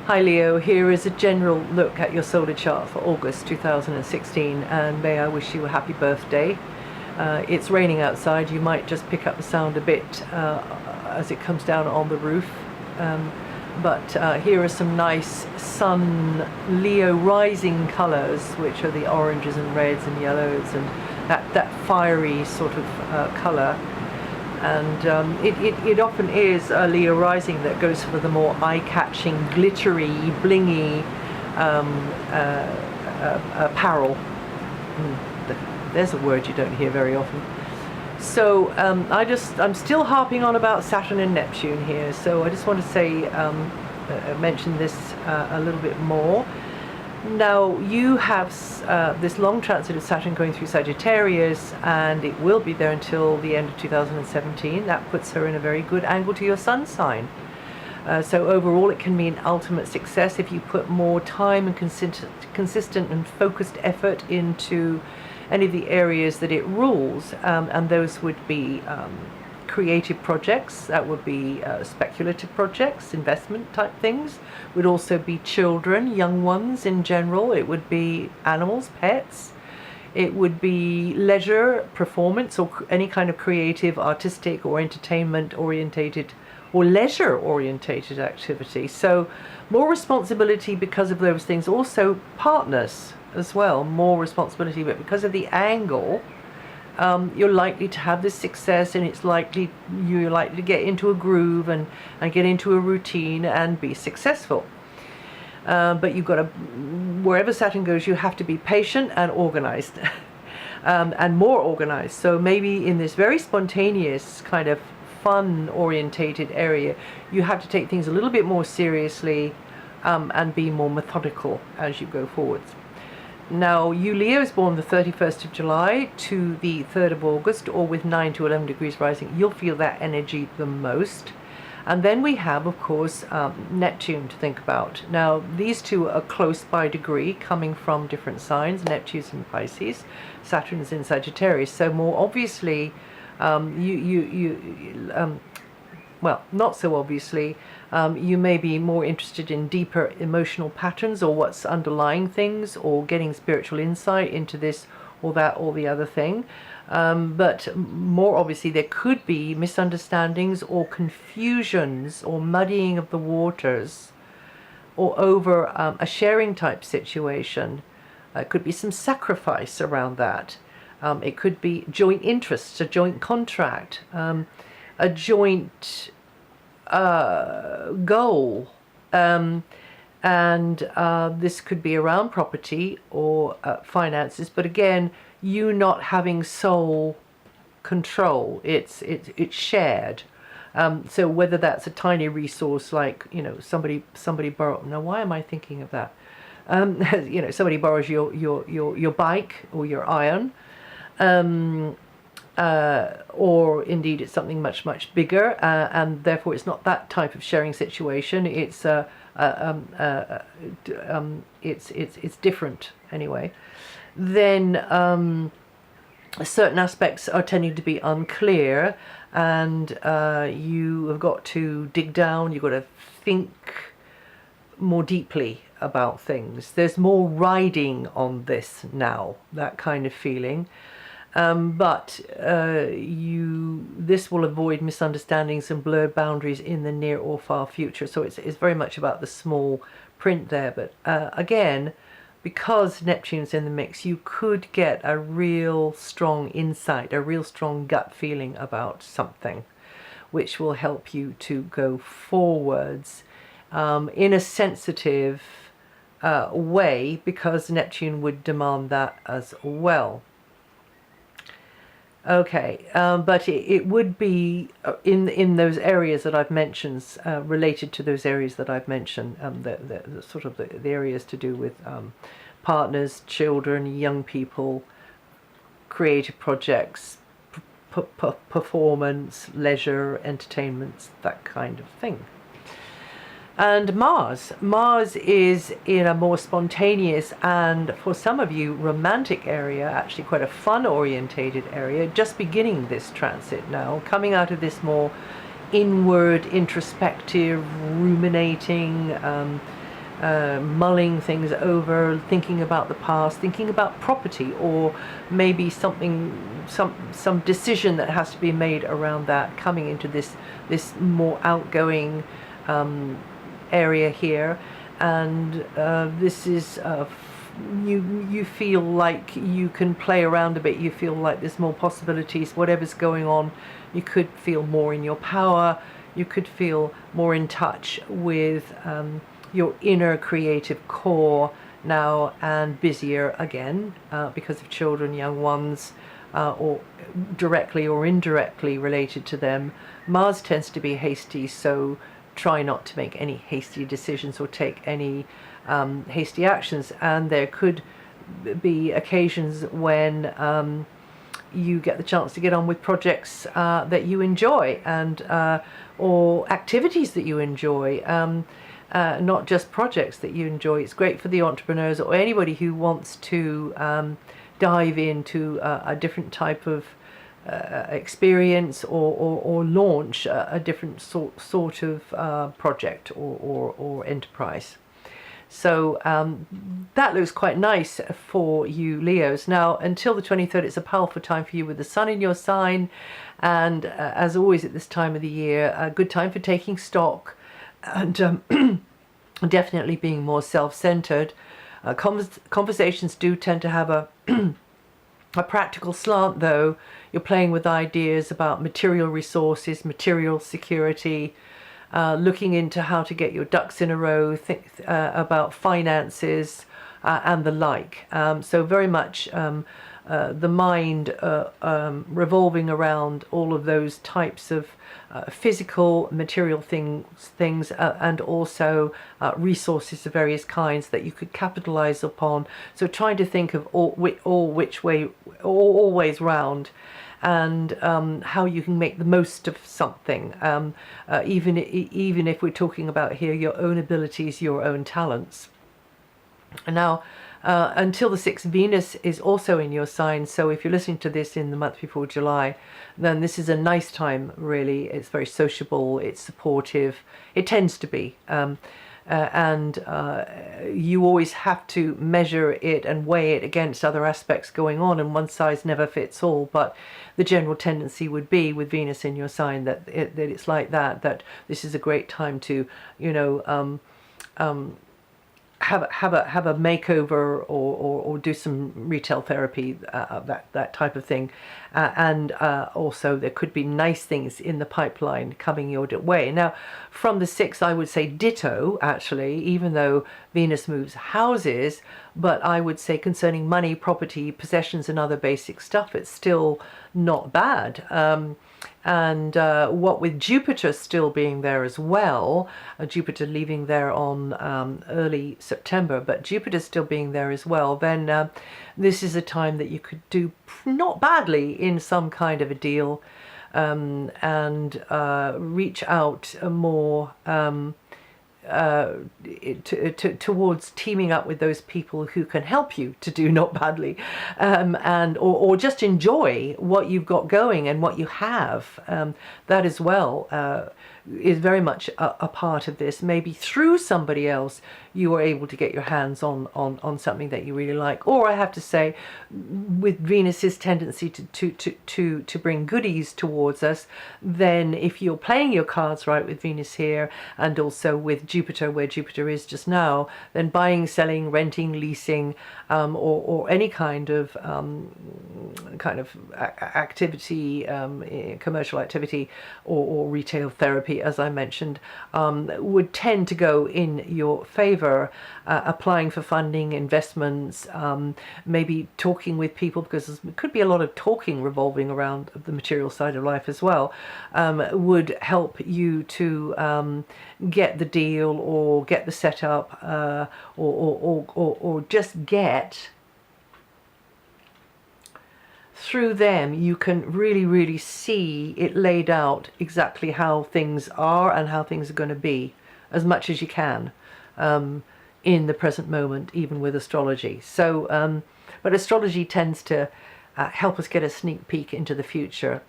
Hi Leo, here is a general look at your solar chart for August 2016, and may I wish you a happy birthday. It's raining outside. You might just pick up the sound a bit as it comes down on the roof. But here are some nice Sun Leo rising colors, which are the oranges and reds and yellows and that fiery sort of color. And it often is a Leo rising that goes for the more eye-catching, glittery, blingy apparel. There's a word you don't hear very often. So I'm still harping on about Saturn and Neptune here. So I just want to say, mention this a little bit more. Now you have this long transit of Saturn going through Sagittarius, and it will be there until the end of 2017. That puts her in a very good angle to your sun sign. So overall it can mean ultimate success if you put more time and consistent and focused effort into any of the areas that it rules, and those would be creative projects, that would be speculative projects, investment type things, would also be children, young ones in general, it would be animals, pets, it would be leisure, performance, or any kind of creative, artistic or entertainment orientated or leisure orientated activity. So more responsibility because of those things. Also partners as well, more responsibility, but because of the angle, you're likely to have this success, and you're likely to get into a groove and get into a routine and be successful. But you've got to, wherever Saturn goes, you have to be patient and organized, and more organized. So maybe in this very spontaneous kind of fun orientated area, you have to take things a little bit more seriously, and be more methodical as you go forwards. Now, you Leos born the 31st of July to the 3rd of August, or with 9 to 11 degrees rising, you'll feel that energy the most. And then we have, of course, Neptune to think about. Now, these two are close by degree, coming from different signs. Neptune's in Pisces, Saturn's in Sagittarius. So more obviously, well, not so obviously, you may be more interested in deeper emotional patterns, or what's underlying things, or getting spiritual insight into this or that or the other thing. But more obviously, there could be misunderstandings or confusions or muddying of the waters, or over a sharing type situation. It could be some sacrifice around that. It could be joint interests, a joint contract, a joint goal, and this could be around property or finances, but again, you not having sole control, it's shared. So whether that's a tiny resource, like, you know, somebody borrow, now why am I thinking of that, you know, somebody borrows your bike or your iron, or indeed it's something much bigger, and therefore it's not that type of sharing situation. It's it's different anyway. Then certain aspects are tending to be unclear, and you have got to dig down. You've got to think more deeply about things. There's more riding on this now, that kind of feeling. But this will avoid misunderstandings and blurred boundaries in the near or far future. So it's very much about the small print there. But again, because Neptune's in the mix, you could get a real strong insight, a real strong gut feeling about something, which will help you to go forwards in a sensitive way, because Neptune would demand that as well. Okay, but it would be in those areas that I've mentioned, related to those areas that I've mentioned, the sort of the areas to do with partners, children, young people, creative projects, performance, leisure, entertainment, that kind of thing. And Mars is in a more spontaneous, and for some of you, romantic area, actually quite a fun orientated area, just beginning this transit now, coming out of this more inward, introspective, ruminating, mulling things over, thinking about the past, thinking about property, or maybe some decision that has to be made around that, coming into this more outgoing area here. And this is you feel like you can play around a bit, you feel like there's more possibilities, whatever's going on. You could feel more in your power, you could feel more in touch with your inner creative core now, and busier again because of children, young ones, or directly or indirectly related to them. Mars tends to be hasty, so try not to make any hasty decisions or take any hasty actions. And there could be occasions when you get the chance to get on with projects that you enjoy, and or activities that you enjoy, not just projects that you enjoy. It's great for the entrepreneurs or anybody who wants to dive into a different type of experience, or launch a different sort of project or enterprise. So that looks quite nice for you Leos. Now, until the 23rd, it's a powerful time for you with the sun in your sign. And as always at this time of the year, a good time for taking stock, and definitely being more self-centered. Conversations do tend to have a practical slant, though. You're playing with ideas about material resources, material security, looking into how to get your ducks in a row, think about finances and the like. So very much the mind revolving around all of those types of physical, material things, and also resources of various kinds that you could capitalize upon. So trying to think of all ways round, and how you can make the most of something, even if we're talking about here your own abilities, your own talents. And now, until the 6th, Venus is also in your sign. So if you're listening to this in the month before July, then this is a nice time, really. It's very sociable, it's supportive, it tends to be. And you always have to measure it and weigh it against other aspects going on, and one size never fits all. But the general tendency would be, with Venus in your sign, that it's like that this is a great time to, have a makeover, or do some retail therapy, that type of thing, and also there could be nice things in the pipeline coming your way. Now, from the 6th, I would say ditto, actually, even though Venus moves houses, but I would say concerning money, property, possessions, and other basic stuff, it's still not bad. And what with Jupiter still being there as well, Jupiter leaving there on early September, but Jupiter still being there as well, then this is a time that you could do not badly in some kind of a deal, and reach out more towards teaming up with those people who can help you to do not badly, and or just enjoy what you've got going and what you have. That as well is very much a part of this. Maybe through somebody else you are able to get your hands on something that you really like. Or I have to say, with Venus's tendency to bring goodies towards us, then if you're playing your cards right with Venus here, and also with Jupiter where Jupiter is just now, then buying, selling, renting, leasing, or any kind of activity, commercial activity, or retail therapy, as I mentioned, would tend to go in your favor. Applying for funding, investments, maybe talking with people, because there could be a lot of talking revolving around the material side of life as well, would help you to get the deal, or get the setup, or just get through them. You can really see it laid out exactly how things are and how things are going to be, as much as you can, in the present moment, even with astrology. So but astrology tends to help us get a sneak peek into the future,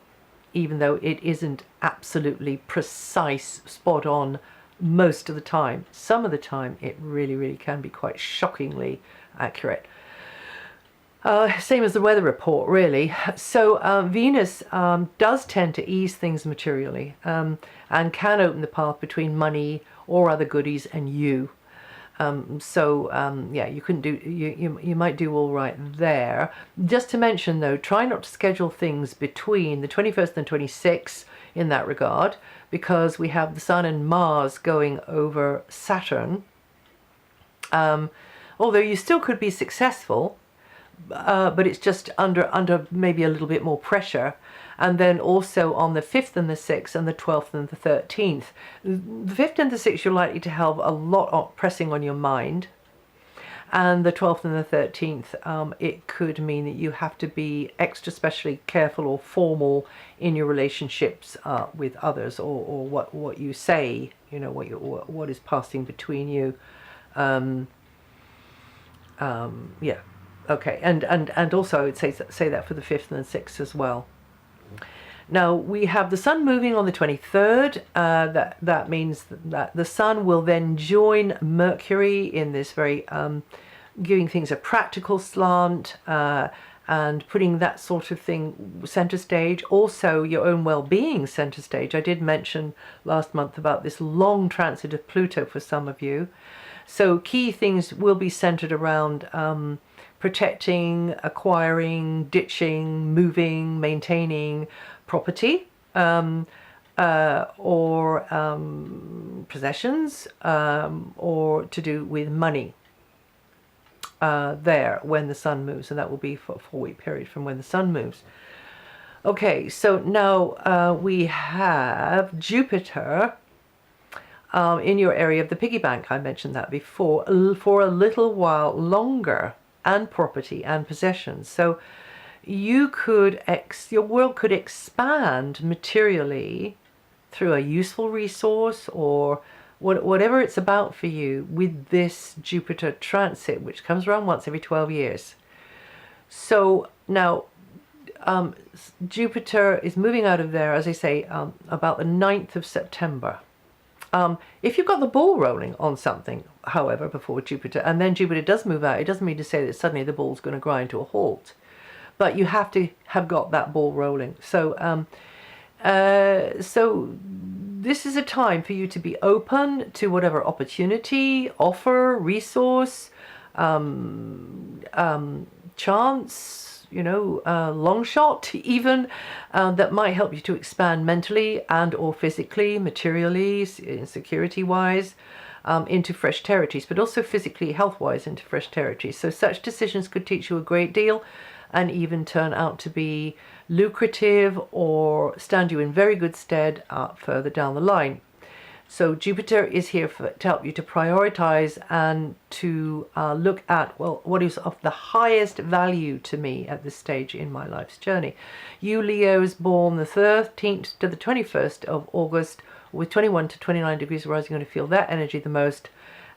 even though it isn't absolutely precise, spot on most of the time. Some of the time it really, really can be quite shockingly accurate. Same as the weather report, really. So Venus does tend to ease things materially, and can open the path between money or other goodies and you. Yeah, you couldn't do, you might do all right there. Just to mention though, try not to schedule things between the 21st and 26th in that regard, because we have the Sun and Mars going over Saturn. Although you still could be successful, but it's just under maybe a little bit more pressure. And then also on the 5th and the 6th and the 12th and the 13th. The 5th and the 6th, you're likely to have a lot pressing on your mind. And the 12th and the 13th, it could mean that you have to be extra specially careful or formal in your relationships with others, or what you say, you know, what is passing between you. Yeah, okay, and also I would say that for the 5th and the 6th as well. Now we have the Sun moving on the 23rd. That means that the Sun will then join Mercury in this very giving things a practical slant, and putting that sort of thing center stage. Also your own well-being center stage. I did mention last month about this long transit of Pluto for some of you. So key things will be centered around protecting, acquiring, ditching, moving, maintaining property, or possessions, or to do with money there when the Sun moves, and that will be for a 4-week period from when the Sun moves. Okay, so now we have Jupiter in your area of the piggy bank. I mentioned that before, for a little while longer, and property and possessions. So you could your world could expand materially through a useful resource, or whatever it's about for you, with this Jupiter transit, which comes around once every 12 years. So now Jupiter is moving out of there, as I say, about the 9th of September. If you've got the ball rolling on something, however, before Jupiter, and then Jupiter does move out, it doesn't mean to say that suddenly the ball's going to grind to a halt. But you have to have got that ball rolling. So, so this is a time for you to be open to whatever opportunity, offer, resource, chance, you know, long shot even, that might help you to expand mentally and or physically, materially, security-wise, into fresh territories, but also physically, health-wise into fresh territories. So such decisions could teach you a great deal, and even turn out to be lucrative or stand you in very good stead further down the line. So Jupiter is here to help you to prioritize and to look at, well, what is of the highest value to me at this stage in my life's journey. You Leos born the 13th to the 21st of August with 21 to 29 degrees rising, you're going to feel that energy the most.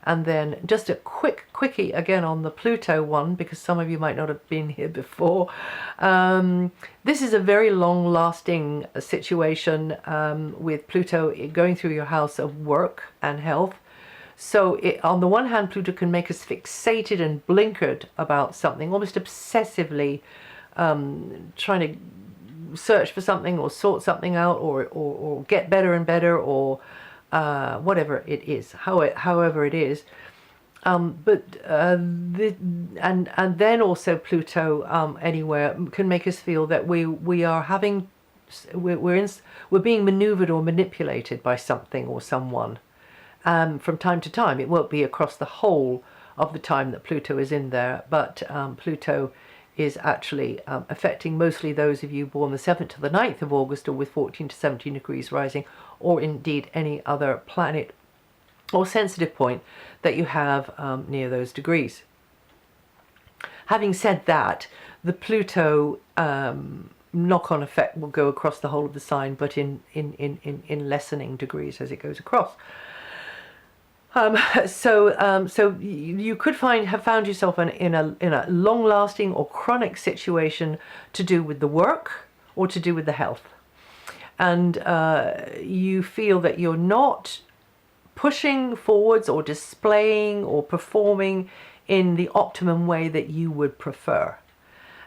And then just a quickie again on the Pluto one, because some of you might not have been here before. This is a very long-lasting situation with Pluto going through your house of work and health. So on the one hand, Pluto can make us fixated and blinkered about something, almost obsessively trying to search for something or sort something out, or get better and better, or whatever it is, however it is, and then also Pluto anywhere can make us feel that we're being maneuvered or manipulated by something or someone from time to time. It won't be across the whole of the time that Pluto is in there, but Pluto is actually affecting mostly those of you born the 7th to the 9th of August, or with 14 to 17 degrees rising, or indeed any other planet or sensitive point that you have near those degrees. Having said that, the Pluto knock-on effect will go across the whole of the sign, but in lessening degrees as it goes across. So you could have found yourself in a long-lasting or chronic situation to do with the work or to do with the health, and you feel that you're not pushing forwards or displaying or performing in the optimum way that you would prefer.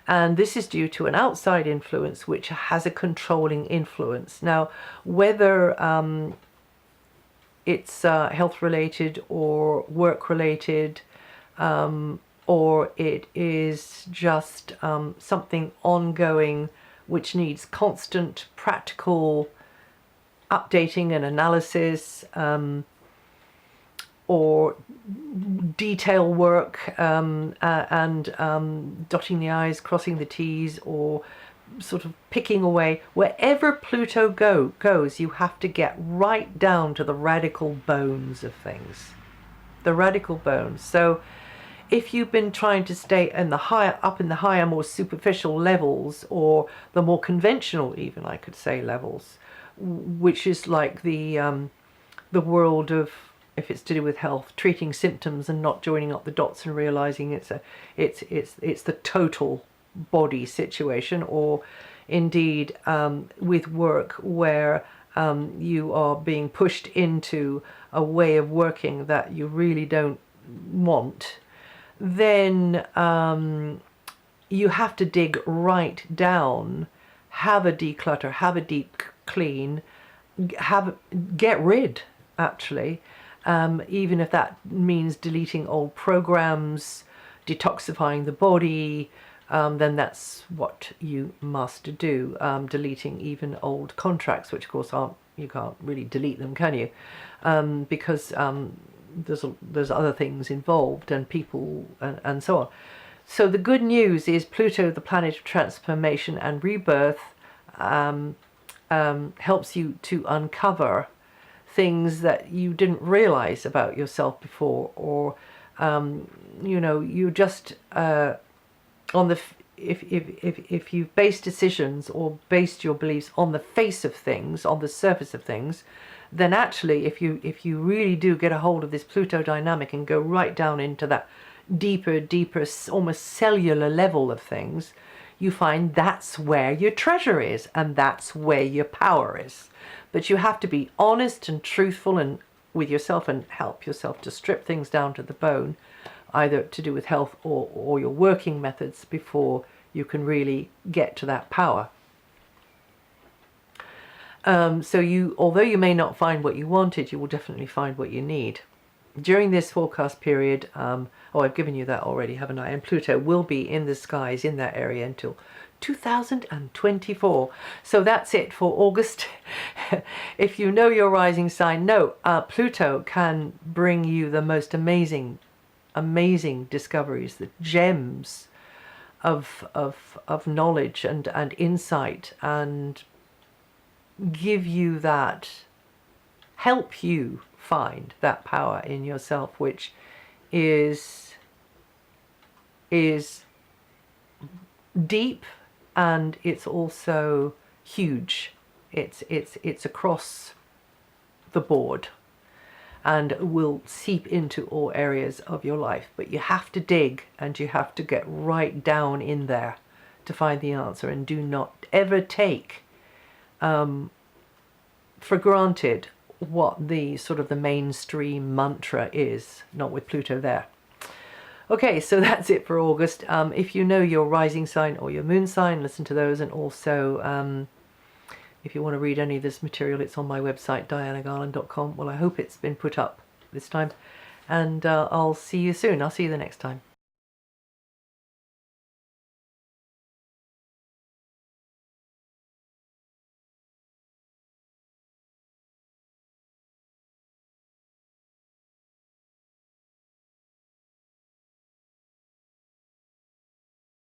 And this is due to an outside influence which has a controlling influence. Now, whether it's health related or work related, or it is just something ongoing which needs constant practical updating and analysis, or detail work, and dotting the I's, crossing the T's, or sort of picking away. Wherever Pluto goes, you have to get right down to the radical bones of things. The radical bones. So if you've been trying to stay in the higher, more superficial levels, or the more conventional, even I could say, levels, which is like the world of, if it's to do with health, treating symptoms and not joining up the dots and realizing it's the total body situation, or indeed with work where you are being pushed into a way of working that you really don't want, then you have to dig right down, have a declutter, have a deep clean, get rid, actually, even if that means deleting old programs, detoxifying the body, then that's what you must do. Deleting even old contracts, which of course you can't really delete them, can you? Because there's other things involved, and people and so on. So the good news is Pluto, the planet of transformation and rebirth, helps you to uncover things that you didn't realize about yourself before, or you just on the if you've based decisions or based your beliefs on the face of things, on the surface of things, then actually if you really do get a hold of this Pluto dynamic and go right down into that deeper, almost cellular level of things, you find that's where your treasure is, and that's where your power is. But you have to be honest and truthful and with yourself, and help yourself to strip things down to the bone, either to do with health or your working methods, before you can really get to that power. So although you may not find what you wanted, you will definitely find what you need. During this forecast period, I've given you that already, haven't I? And Pluto will be in the skies in that area until 2024. So that's it for August. If you know your rising sign, Pluto can bring you the most amazing discoveries, the gems of knowledge and insight, and give you that, help you find that power in yourself, which is deep, and it's also huge. It's across the board and will seep into all areas of your life. But you have to dig, and you have to get right down in there to find the answer, and do not ever take for granted what the sort of the mainstream mantra is, not with Pluto there. Okay, so that's it for August. If you know your rising sign or your moon sign, listen to those. And also, if you want to read any of this material, it's on my website, DianaGarland.com. Well, I hope it's been put up this time. And I'll see you soon. I'll see you the next time.